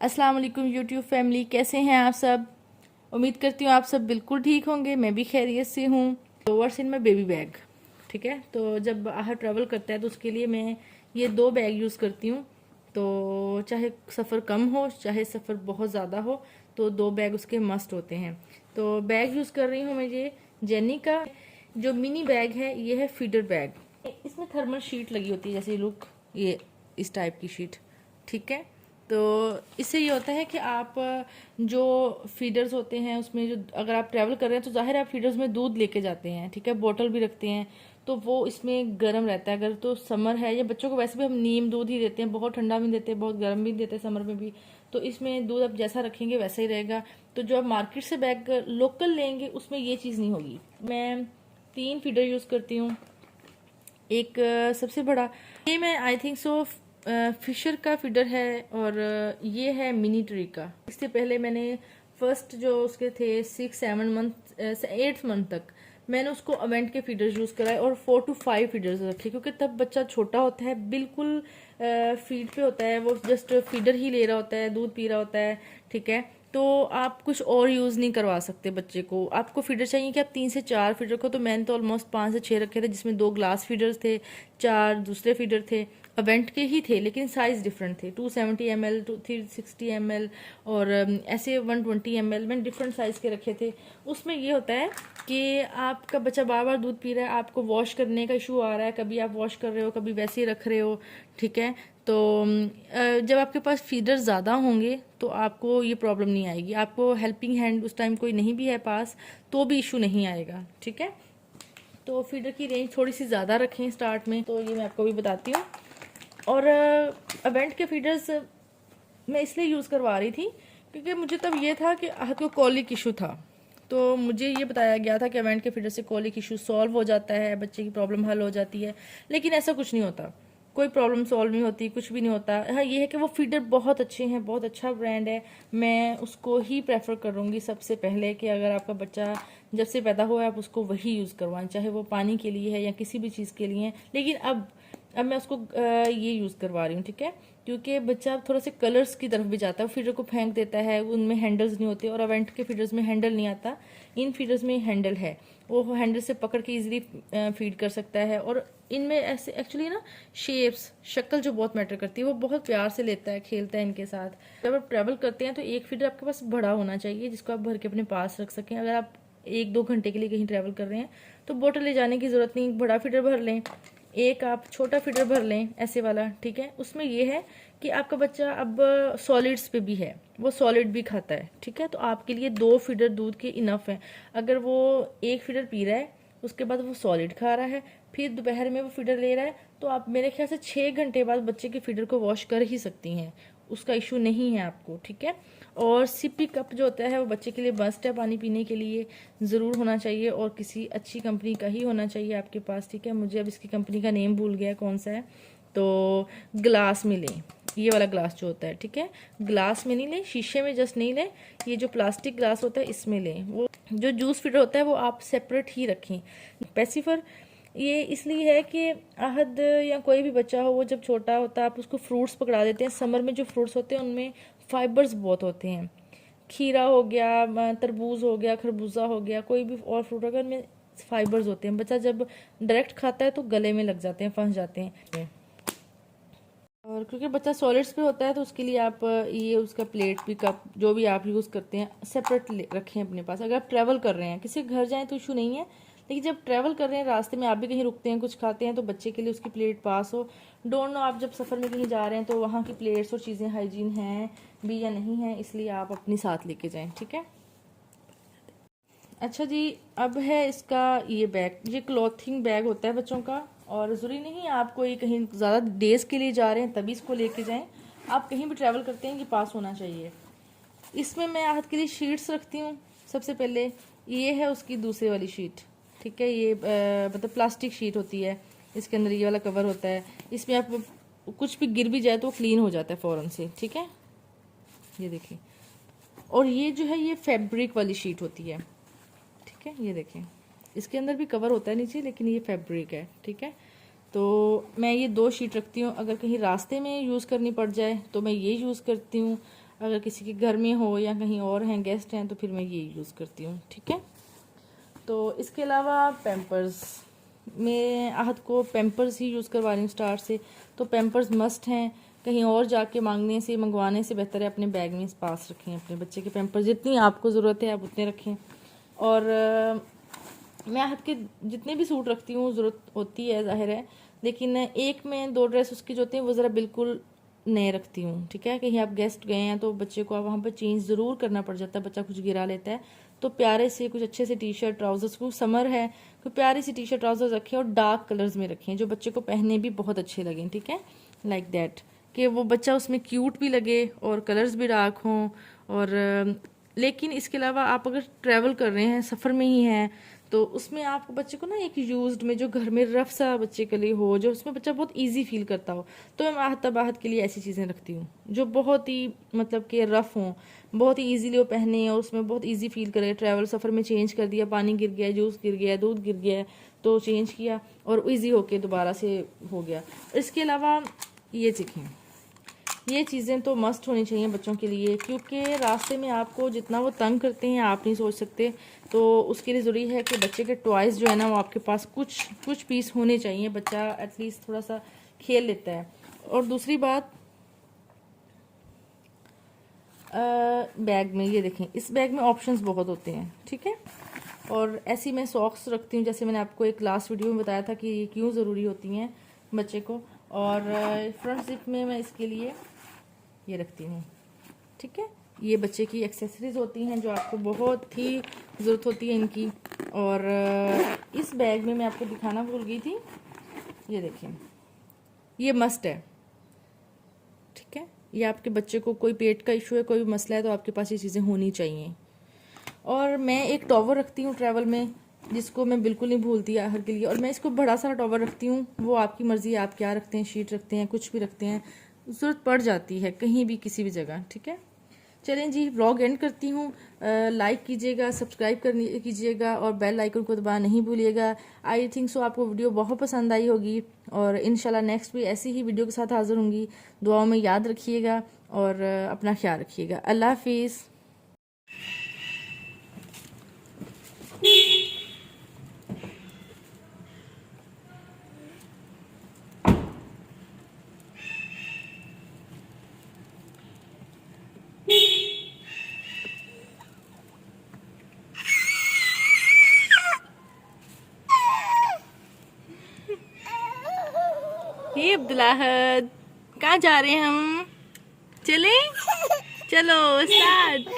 अस्सलाम वालेकुम YouTube family, कैसे हैं आप सब। उम्मीद करती हूँ आप सब बिल्कुल ठीक होंगे। मैं भी खैरियत से हूँ। लोअर्स इन में बेबी बैग, ठीक है। तो जब बाहर ट्रैवल करता है तो उसके लिए मैं ये दो बैग यूज़ करती हूँ। तो चाहे सफ़र कम हो चाहे सफ़र बहुत ज़्यादा हो, तो दो बैग उसके मस्ट होते हैं। तो बैग यूज़ कर रही हूँ मैं ये जेनी का जो मिनी बैग है। ये है फीडर बैग। इसमें थर्मल शीट लगी होती है, जैसे लुक ये इस टाइप की शीट, ठीक है। तो इससे ये होता है कि आप जो फीडर्स होते हैं उसमें जो अगर आप ट्रैवल कर रहे हैं तो जाहिर है आप फीडर्स में दूध लेके जाते हैं, ठीक है, बोतल भी रखते हैं। तो वो इसमें गर्म रहता है। अगर तो समर है या बच्चों को वैसे भी हम नीम दूध ही देते हैं, बहुत ठंडा भी देते हैं बहुत गर्म भी देते हैं समर में भी। तो इसमें दूध आप जैसा रखेंगे वैसा ही रहेगा। तो जो आप मार्केट से बैग लोकल लेंगे उसमें ये चीज़ नहीं होगी। मैं 3 फीडर यूज़ करती हूँ। एक सबसे बड़ा ये मैं आई थिंक सो फिशर का फीडर है, और ये है मिनी ट्री का। इससे पहले मैंने फर्स्ट जो उसके थे 6-7 मंथ 8 मंथ तक मैंने उसको अवेंट के फीडर्स यूज़ कराए और 4 to 5 फीडर्स रखे, क्योंकि तब बच्चा छोटा होता है, बिल्कुल फीड पे होता है, वो जस्ट फीडर ही ले रहा होता है, दूध पी रहा होता है, ठीक है। तो आप कुछ और यूज़ नहीं करवा सकते बच्चे को। आपको फीडर चाहिए कि आप 3 से 4 फीडर रखो। तो मैंने तो ऑलमोस्ट 5 से 6 रखे थे, जिसमें 2 ग्लास फीडर्स थे, 4 दूसरे फीडर थे, अवेंट के ही थे लेकिन साइज़ डिफरेंट थे। 270 ml, 360 ml और ऐसे 120 ml मैंने डिफरेंट साइज़ के रखे थे। उसमें ये होता है कि आपका बच्चा बार बार दूध पी रहा है, आपको वॉश करने का इशू आ रहा है, कभी आप वॉश कर रहे हो कभी वैसे ही रख रहे हो, ठीक है। तो जब आपके पास फीडर ज़्यादा होंगे तो आपको ये प्रॉब्लम नहीं आएगी। आपको हेल्पिंग हैंड उस टाइम कोई नहीं भी है पास तो भी इशू नहीं आएगा, ठीक है। तो फीडर की रेंज थोड़ी सी ज़्यादा रखें स्टार्ट में, तो ये मैं आपको भी बताती हूँ। और अवेंट के फीडर्स मैं इसलिए यूज़ करवा रही थी क्योंकि मुझे तब ये था कि हाथ को कॉलिक इशू था। तो मुझे ये बताया गया था कि अवेंट के फीडर से कॉलिक इशू सॉल्व हो जाता है, बच्चे की प्रॉब्लम हल हो जाती है। लेकिन ऐसा कुछ नहीं होता, कोई प्रॉब्लम सॉल्व नहीं होती, कुछ भी नहीं होता। हाँ ये है कि वो फीडर बहुत अच्छे हैं, बहुत अच्छा ब्रांड है। मैं उसको ही प्रेफर करूँगी सबसे पहले कि अगर आपका बच्चा जब से पैदा हुआ है आप उसको वही यूज़ करवाएं, चाहे वो पानी के लिए है या किसी भी चीज़ के लिए। लेकिन अब मैं उसको ये यूज़ करवा रही हूँ, ठीक है। क्योंकि बच्चा थोड़ा से कलर्स की तरफ भी जाता है, फीडर को फेंक देता है, उनमें हैंडल्स नहीं होते। और अवेंट के फीडर्स में हैंडल नहीं आता, इन फीडर्स में हैंडल है। वो हैंडल से पकड़ के इजीली फीड कर सकता है। और इनमें ऐसे एक्चुअली ना शेप्स शक्ल जो बहुत मैटर करती है, वो बहुत प्यार से लेता है, खेलता है इनके साथ। जब आप ट्रैवल करते हैं तो एक फीडर आपके पास बड़ा होना चाहिए जिसको आप भर के अपने पास रख सकें। अगर आप 1-2 घंटे के लिए कहीं ट्रैवल कर रहे हैं तो बोतल ले जाने की ज़रूरत नहीं, बड़ा फीडर भर लें। एक आप छोटा फीडर भर लें ऐसे वाला, ठीक है। उसमें ये है कि आपका बच्चा अब सॉलिड्स पे भी है, वो सॉलिड भी खाता है, ठीक है। तो आपके लिए 2 फीडर दूध के इनफ है। अगर वो एक फीडर पी रहा है उसके बाद वो सॉलिड खा रहा है, फिर दोपहर में वो फीडर ले रहा है, तो आप मेरे ख्याल से 6 घंटे बाद बच्चे के फीडर को वॉश कर ही सकती हैं, उसका इशू नहीं है आपको, ठीक है। और सिपी कप जो होता है वो बच्चे के लिए मस्ट है, पानी पीने के लिए ज़रूर होना चाहिए, और किसी अच्छी कंपनी का ही होना चाहिए आपके पास, ठीक है। मुझे अब इसकी कंपनी का नेम भूल गया कौन सा है। तो ग्लास में लें, ये वाला ग्लास जो होता है, ठीक है। ग्लास में नहीं लें, शीशे में जस्ट नहीं लें, ये जो प्लास्टिक ग्लास होता है इसमें लें। वो जो जूस फीडर होता है वो आप सेपरेट ही रखें। पेसिफर ये इसलिए है कि आहद या कोई भी बच्चा हो, वो जब छोटा होता है आप उसको फ्रूट्स पकड़ा देते हैं। समर में जो फ्रूट्स होते हैं उनमें फाइबर्स बहुत होते हैं। खीरा हो गया, तरबूज हो गया, खरबूजा हो गया, कोई भी और फ्रूट होगा, उनमें फाइबर्स होते हैं। बच्चा जब डायरेक्ट खाता है तो गले में लग जाते हैं, फंस जाते हैं। और क्योंकि बच्चा सॉलिड्स पे होता है तो उसके लिए आप ये उसका प्लेट भी कप जो भी आप यूज़ करते हैं सेपरेट रखें अपने पास। अगर आप ट्रैवल कर रहे हैं, किसी के घर जाएं तो इशू नहीं है, लेकिन जब ट्रैवल कर रहे हैं रास्ते में आप भी कहीं रुकते हैं कुछ खाते हैं तो बच्चे के लिए उसकी प्लेट पास हो। डोंट नो आप जब सफ़र में कहीं जा रहे हैं तो वहाँ की प्लेट्स और चीज़ें हाइजीन हैं भी या नहीं है, इसलिए आप अपनी साथ लेके जाएँ, ठीक है। अच्छा जी, अब है इसका ये बैग। ये क्लॉथिंग बैग होता है बच्चों का, और ज़रूरी नहीं आप कोई कहीं ज़्यादा डेज के लिए जा रहे हैं तभी इसको लेके जाएं। आप कहीं भी ट्रैवल करते हैं ये पास होना चाहिए। इसमें मैं आहत के लिए शीट्स रखती हूँ। सबसे पहले ये है उसकी दूसरी वाली शीट, ठीक है। ये मतलब प्लास्टिक शीट होती है, इसके अंदर ये वाला कवर होता है। इसमें आप कुछ भी गिर भी जाए तो क्लीन हो जाता है फ़ौरन से, ठीक है। ये देखिए। और ये जो है ये फैब्रिक वाली शीट होती है, ठीक है। ये देखें, इसके अंदर भी कवर होता है नीचे, लेकिन ये फैब्रिक है, ठीक है। तो मैं ये 2 शीट रखती हूँ, अगर कहीं रास्ते में यूज़ करनी पड़ जाए तो मैं ये यूज़ करती हूँ। अगर किसी के घर में हो या कहीं और हैं, गेस्ट हैं, तो फिर मैं ये यूज़ करती हूँ। ठीक है। तो इसके अलावा पैम्पर्स, मैं आहद को पैम्पर्स ही यूज़ करवा रही हूँ स्टार से। तो पैम्पर्स मस्ट हैं, कहीं और जाके मांगने से, मंगवाने से बेहतर है अपने बैग में पास रखें अपने बच्चे के पैम्पर्स। जितनी आपको ज़रूरत है आप उतने रखें। और मैं आहद के जितने भी सूट रखती हूँ ज़रूरत होती है ज़ाहिर है, लेकिन एक में 2 ड्रेस उसकी जो होती हैं वो ज़रा बिल्कुल नए रखती हूँ। ठीक है। कहीं आप गेस्ट गए हैं तो बच्चे को वहाँ पर चेंज ज़रूर करना पड़ जाता है, बच्चा कुछ गिरा लेता है, तो प्यारे से कुछ अच्छे से टी शर्ट ट्राउजर्स, को समर है तो प्यारी सी टी शर्ट ट्राउजर्स रखें और डार्क कलर्स में रखें जो बच्चे को पहनने भी बहुत अच्छे लगें। ठीक है। लाइक दैट कि वो बच्चा उसमें क्यूट भी लगे और कलर्स भी डार्क हों। और लेकिन इसके अलावा आप अगर ट्रैवल कर रहे हैं, सफ़र में ही हैं, तो उसमें आपको बच्चे को ना एक यूज्ड में जो घर में रफ सा बच्चे के लिए हो, जो उसमें बच्चा बहुत इजी फील करता हो, तो मैं आहत के लिए ऐसी चीज़ें रखती हूँ जो बहुत ही मतलब कि रफ हों, बहुत ही इजीली वो पहने और उसमें बहुत इजी फील करे। ट्रैवल सफ़र में चेंज कर दिया, पानी गिर गया, जूस गिर गया, दूध गिर गया, तो चेंज किया और इजी होके दोबारा से हो गया। इसके अलावा ये सीखें, ये चीज़ें तो मस्ट होनी चाहिए बच्चों के लिए, क्योंकि रास्ते में आपको जितना वो तंग करते हैं आप नहीं सोच सकते। तो उसके लिए ज़रूरी है कि बच्चे के टॉयज़ जो है ना वो आपके पास कुछ पीस होने चाहिए, बच्चा एटलीस्ट थोड़ा सा खेल लेता है। और दूसरी बात, बैग में ये देखें, इस बैग में ऑप्शंस बहुत होते हैं। ठीक है। और ऐसी मैं सॉक्स रखती हूँ, जैसे मैंने आपको एक लास्ट वीडियो में बताया था कि ये क्यों ज़रूरी होती हैं बच्चे को। और फ्रंट जिप में मैं इसके लिए ये रखती हूँ। ठीक है। ये बच्चे की एक्सेसरीज होती हैं जो आपको बहुत ही ज़रूरत होती है इनकी। और इस बैग में मैं आपको दिखाना भूल गई थी, ये देखिए, ये मस्ट है। ठीक है। ये आपके बच्चे को कोई पेट का इशू है, कोई मसला है, तो आपके पास ये चीज़ें होनी चाहिए। और मैं एक टॉवर रखती हूँ ट्रैवल में, जिसको मैं बिल्कुल नहीं भूलती आहर के लिए। और मैं इसको बड़ा सारा टॉवर रखती हूँ, वो आपकी मर्ज़ी है आप क्या रखते हैं, शीट रखते हैं, कुछ भी रखते हैं, ज़रूरत पड़ जाती है कहीं भी किसी भी जगह। ठीक है। चलें जी, व्लॉग एंड करती हूँ। लाइक कीजिएगा, सब्सक्राइब कीजिएगा और बेल आइकन को दबाना नहीं भूलिएगा। आई थिंक सो आपको वीडियो बहुत पसंद आई होगी और इंशाल्लाह नेक्स्ट भी ऐसी ही वीडियो के साथ हाज़िर होंगी। दुआओं में याद रखिएगा और अपना ख्याल रखिएगा। अल्लाह हाफिज़। ये अब्दुल्लाहद, कहाँ जा रहे हैं हम? चले, चलो स्टार्ट।